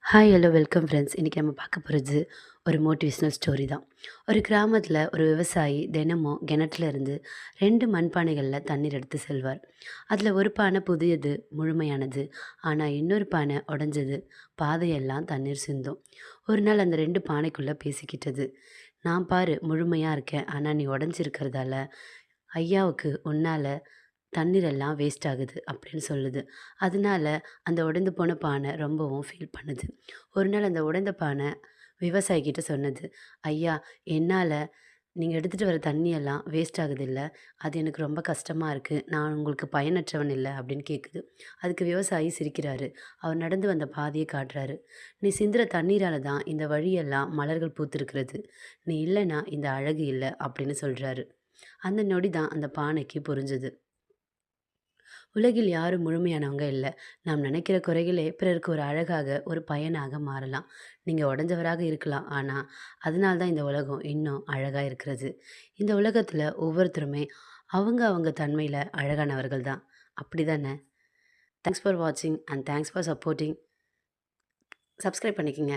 Hi hello welcome friends. இன்றைக்கி நம்ம பார்க்க போகிறது ஒரு மோட்டிவேஷ்னல் ஸ்டோரி தான். ஒரு கிராமத்தில் ஒரு விவசாயி தினமும் கிணற்றுல இருந்து 2 மண்பானைகளில் தண்ணீர் எடுத்து செல்வார். அதில் ஒரு பானை புதியது, முழுமையானது. ஆனால் இன்னொரு பானை உடஞ்சது, பாதையெல்லாம் தண்ணீர் சிந்தும். ஒரு நாள் அந்த 2 பானைக்குள்ளே பேசிக்கிட்டது. நான் பாரு முழுமையாக இருக்கேன், ஆனால் நீ உடஞ்சிருக்கிறதால ஐயாவுக்கு உன்னால் தண்ணீர் எல்லாம் வேஸ்ட் ஆகுது அப்படின்னு சொல்லுது. அதனால அந்த உடைந்து போன பானை ரொம்பவும் ஃபீல் பண்ணுது. ஒரு நாள் அந்த உடைந்த பானை விவசாயிகிட்ட சொன்னது, ஐயா, என்னால் நீங்கள் எடுத்துகிட்டு வர தண்ணியெல்லாம் வேஸ்ட் ஆகுதுல்ல, அது எனக்கு ரொம்ப கஷ்டமாக இருக்குது, நான் உங்களுக்கு பயனற்றவன் இல்லை அப்படின்னு கேட்குது. அதுக்கு விவசாயி சிரிக்கிறாரு. அவர் நடந்து வந்த பாதையை காட்டுறாரு. நீ சிந்துற தண்ணீரால தான் இந்த வழியெல்லாம் மலர்கள் பூத்திருக்கிறது, நீ இல்லைன்னா இந்த அழகு இல்லை அப்படின்னு சொல்கிறாரு. அந்த நொடி தான் அந்த பானைக்கு புரிஞ்சுது. உலகில் யாரும் முழுமையானவங்க இல்ல. நாம் நினைக்கிற குறைகளே பிறருக்கு ஒரு அழகாக, ஒரு பயனாக மாறலாம். நீங்க உடைஞ்சவராக இருக்கலாம். ஆனா, அதனால தான் இந்த உலகம் இன்னும் அழகா இருக்கிறது. இந்த உலகத்துல ஒவ்வொருத்தருமே அவங்க அவங்க தன்மையில அழகானவர்கள் தான். அப்படிதானே? தேங்க்ஸ் ஃபார் வாட்சிங் and thanks for supporting. Subscribe பண்ணிக்கங்க.